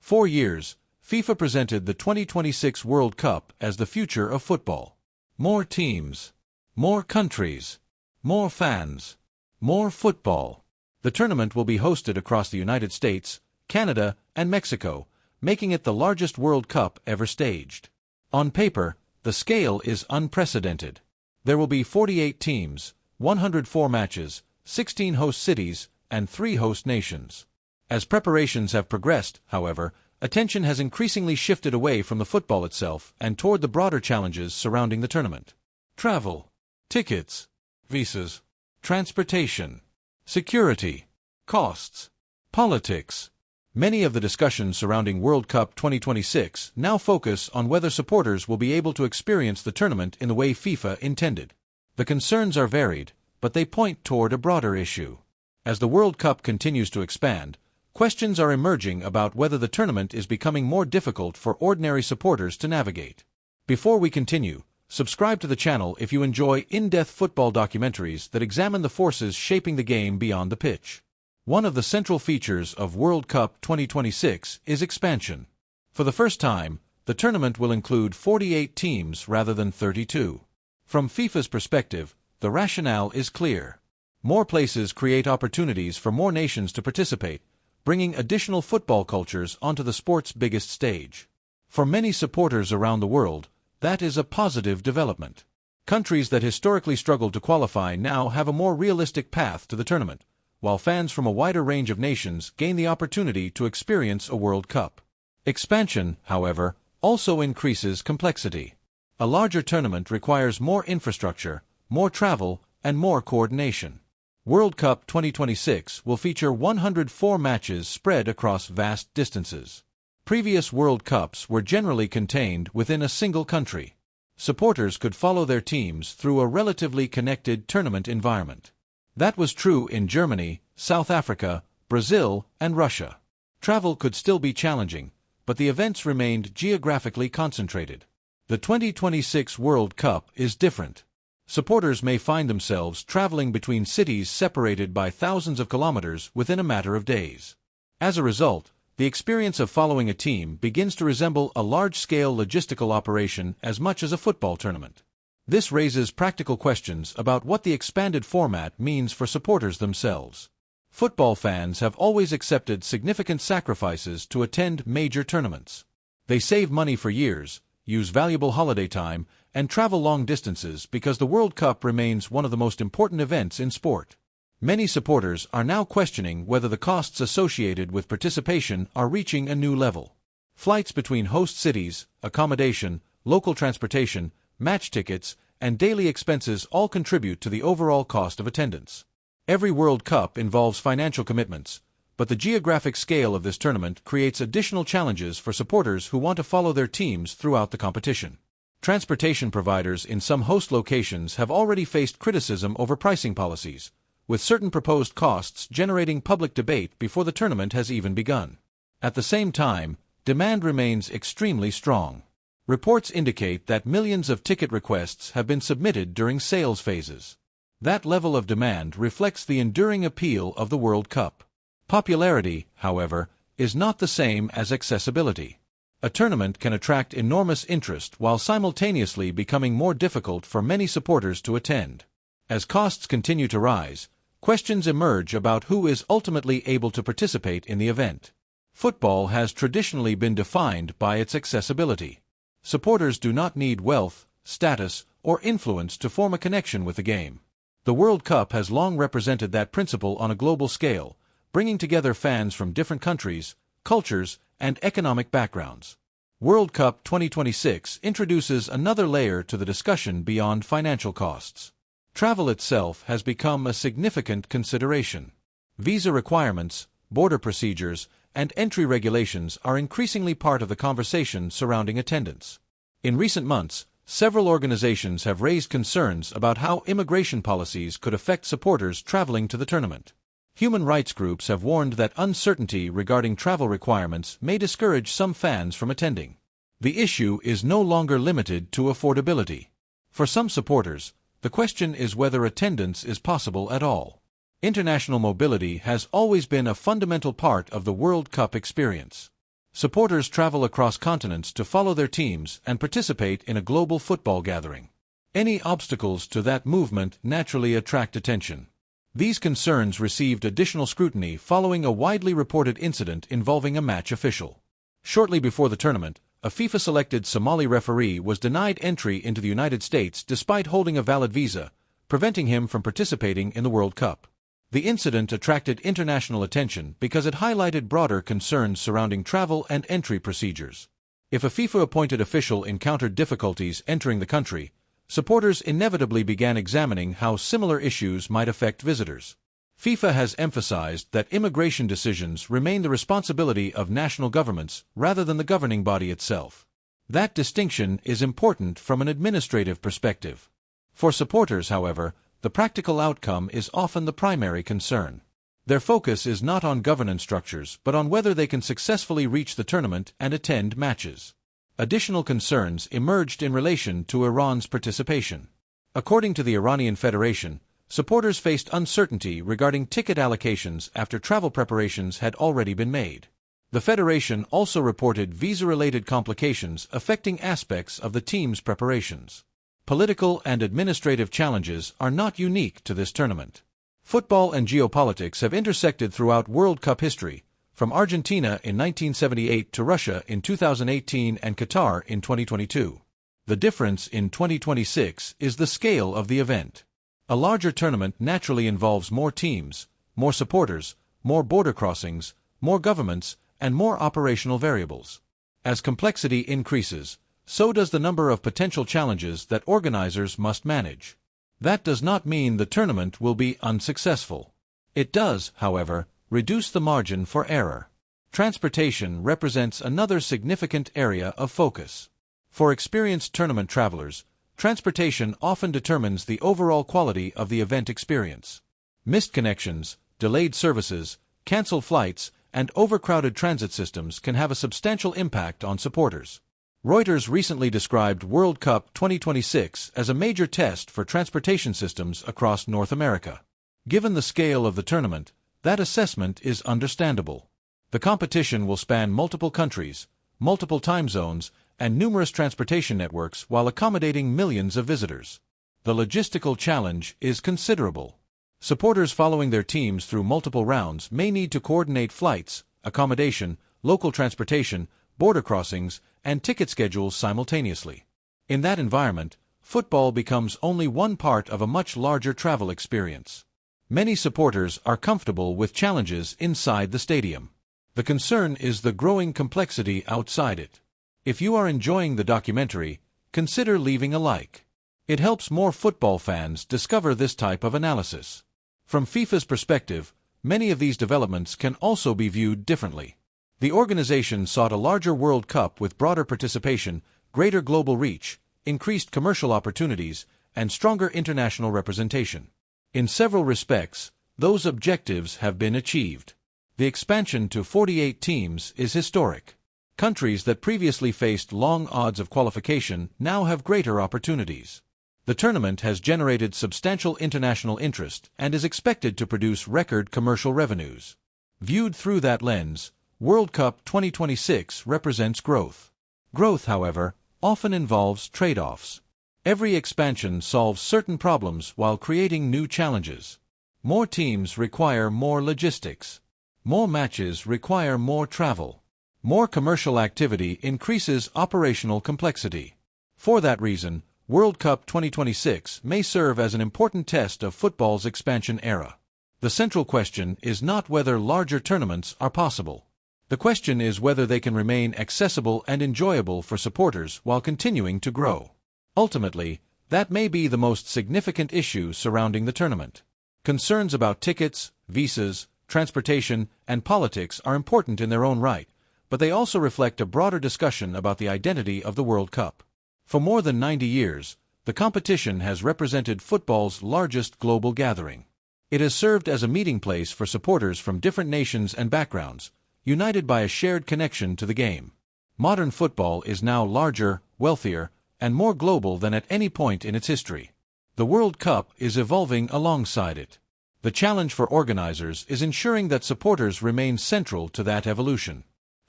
For years, FIFA presented the 2026 World Cup as the future of football. More teams, more countries, more fans, more football. The tournament will be hosted across the United States, Canada, and Mexico, making it the largest World Cup ever staged. On paper, the scale is unprecedented. There will be 48 teams, 104 matches, 16 host cities, and 3 host nations. As preparations have progressed, however, attention has increasingly shifted away from the football itself and toward the broader challenges surrounding the tournament. Travel, tickets, visas, transportation, security, costs, politics. Many of the discussions surrounding World Cup 2026 now focus on whether supporters will be able to experience the tournament in the way FIFA intended. The concerns are varied, but they point toward a broader issue. As the World Cup continues to expand, questions are emerging about whether the tournament is becoming more difficult for ordinary supporters to navigate. Before we continue, subscribe to the channel if you enjoy in-depth football documentaries that examine the forces shaping the game beyond the pitch. One of the central features of World Cup 2026 is expansion. For the first time, the tournament will include 48 teams rather than 32. From FIFA's perspective, the rationale is clear. More places create opportunities for more nations to participate, bringing additional football cultures onto the sport's biggest stage. For many supporters around the world, that is a positive development. Countries that historically struggled to qualify now have a more realistic path to the tournament, while fans from a wider range of nations gain the opportunity to experience a World Cup. Expansion, however, also increases complexity. A larger tournament requires more infrastructure, more travel, and more coordination. World Cup 2026 will feature 104 matches spread across vast distances. Previous World Cups were generally contained within a single country. Supporters could follow their teams through a relatively connected tournament environment. That was true in Germany, South Africa, Brazil, and Russia. Travel could still be challenging, but the events remained geographically concentrated. The 2026 World Cup is different. Supporters may find themselves traveling between cities separated by thousands of kilometers within a matter of days. As a result, the experience of following a team begins to resemble a large-scale logistical operation as much as a football tournament. This raises practical questions about what the expanded format means for supporters themselves. Football fans have always accepted significant sacrifices to attend major tournaments. They save money for years, use valuable holiday time, and travel long distances because the World Cup remains one of the most important events in sport. Many supporters are now questioning whether the costs associated with participation are reaching a new level. Flights between host cities, accommodation, local transportation, match tickets, and daily expenses all contribute to the overall cost of attendance. Every World Cup involves financial commitments, but the geographic scale of this tournament creates additional challenges for supporters who want to follow their teams throughout the competition. Transportation providers in some host locations have already faced criticism over pricing policies, with certain proposed costs generating public debate before the tournament has even begun. At the same time, demand remains extremely strong. Reports indicate that millions of ticket requests have been submitted during sales phases. That level of demand reflects the enduring appeal of the World Cup. Popularity, however, is not the same as accessibility. A tournament can attract enormous interest while simultaneously becoming more difficult for many supporters to attend. As costs continue to rise, questions emerge about who is ultimately able to participate in the event. Football has traditionally been defined by its accessibility. Supporters do not need wealth, status, or influence to form a connection with the game. The World Cup has long represented that principle on a global scale, bringing together fans from different countries, cultures, and economic backgrounds. World Cup 2026 introduces another layer to the discussion beyond financial costs. Travel itself has become a significant consideration. Visa requirements, border procedures, and entry regulations are increasingly part of the conversation surrounding attendance. In recent months, several organizations have raised concerns about how immigration policies could affect supporters traveling to the tournament. Human rights groups have warned that uncertainty regarding travel requirements may discourage some fans from attending. The issue is no longer limited to affordability. For some supporters, the question is whether attendance is possible at all. International mobility has always been a fundamental part of the World Cup experience. Supporters travel across continents to follow their teams and participate in a global football gathering. Any obstacles to that movement naturally attract attention. These concerns received additional scrutiny following a widely reported incident involving a match official. Shortly before the tournament, a FIFA-selected Somali referee was denied entry into the United States despite holding a valid visa, preventing him from participating in the World Cup. The incident attracted international attention because it highlighted broader concerns surrounding travel and entry procedures. If a FIFA-appointed official encountered difficulties entering the country, supporters inevitably began examining how similar issues might affect visitors. FIFA has emphasized that immigration decisions remain the responsibility of national governments rather than the governing body itself. That distinction is important from an administrative perspective. For supporters, however, the practical outcome is often the primary concern. Their focus is not on governance structures but on whether they can successfully reach the tournament and attend matches. Additional concerns emerged in relation to Iran's participation. According to the Iranian Federation, supporters faced uncertainty regarding ticket allocations after travel preparations had already been made. The Federation also reported visa-related complications affecting aspects of the team's preparations. Political and administrative challenges are not unique to this tournament. Football and geopolitics have intersected throughout World Cup history, from Argentina in 1978 to Russia in 2018 and Qatar in 2022. The difference in 2026 is the scale of the event. A larger tournament naturally involves more teams, more supporters, more border crossings, more governments, and more operational variables. As complexity increases, so does the number of potential challenges that organizers must manage. That does not mean the tournament will be unsuccessful. It does, however, reduce the margin for error. Transportation represents another significant area of focus. For experienced tournament travelers, transportation often determines the overall quality of the event experience. Missed connections, delayed services, canceled flights, and overcrowded transit systems can have a substantial impact on supporters. Reuters recently described World Cup 2026 as a major test for transportation systems across North America. Given the scale of the tournament, that assessment is understandable. The competition will span multiple countries, multiple time zones, and numerous transportation networks while accommodating millions of visitors. The logistical challenge is considerable. Supporters following their teams through multiple rounds may need to coordinate flights, accommodation, local transportation, border crossings, and ticket schedules simultaneously. In that environment, football becomes only one part of a much larger travel experience. Many supporters are comfortable with challenges inside the stadium. The concern is the growing complexity outside it. If you are enjoying the documentary, consider leaving a like. It helps more football fans discover this type of analysis. From FIFA's perspective, many of these developments can also be viewed differently. The organization sought a larger World Cup with broader participation, greater global reach, increased commercial opportunities, and stronger international representation. In several respects, those objectives have been achieved. The expansion to 48 teams is historic. Countries that previously faced long odds of qualification now have greater opportunities. The tournament has generated substantial international interest and is expected to produce record commercial revenues. Viewed through that lens, World Cup 2026 represents growth. Growth, however, often involves trade-offs. Every expansion solves certain problems while creating new challenges. More teams require more logistics. More matches require more travel. More commercial activity increases operational complexity. For that reason, World Cup 2026 may serve as an important test of football's expansion era. The central question is not whether larger tournaments are possible. The question is whether they can remain accessible and enjoyable for supporters while continuing to grow. Ultimately, that may be the most significant issue surrounding the tournament. Concerns about tickets, visas, transportation, and politics are important in their own right, but they also reflect a broader discussion about the identity of the World Cup. For more than 90 years, the competition has represented football's largest global gathering. It has served as a meeting place for supporters from different nations and backgrounds, united by a shared connection to the game. Modern football is now larger, wealthier, and more global than at any point in its history. The World Cup is evolving alongside it. The challenge for organizers is ensuring that supporters remain central to that evolution.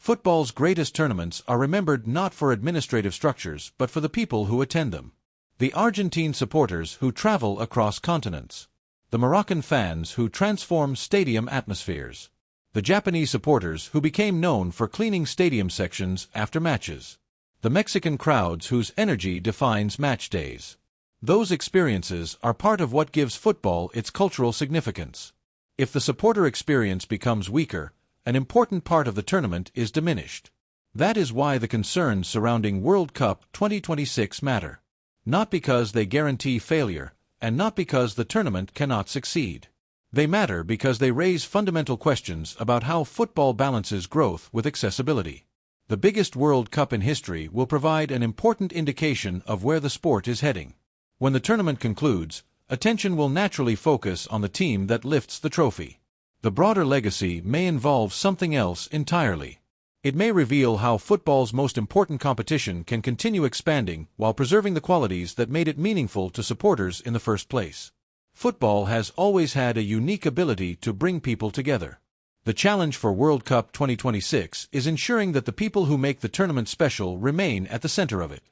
Football's greatest tournaments are remembered not for administrative structures but for the people who attend them. The Argentine supporters who travel across continents. The Moroccan fans who transform stadium atmospheres. The Japanese supporters who became known for cleaning stadium sections after matches. The Mexican crowds whose energy defines match days. Those experiences are part of what gives football its cultural significance. If the supporter experience becomes weaker, an important part of the tournament is diminished. That is why the concerns surrounding World Cup 2026 matter. Not because they guarantee failure, and not because the tournament cannot succeed. They matter because they raise fundamental questions about how football balances growth with accessibility. The biggest World Cup in history will provide an important indication of where the sport is heading. When the tournament concludes, attention will naturally focus on the team that lifts the trophy. The broader legacy may involve something else entirely. It may reveal how football's most important competition can continue expanding while preserving the qualities that made it meaningful to supporters in the first place. Football has always had a unique ability to bring people together. The challenge for World Cup 2026 is ensuring that the people who make the tournament special remain at the center of it.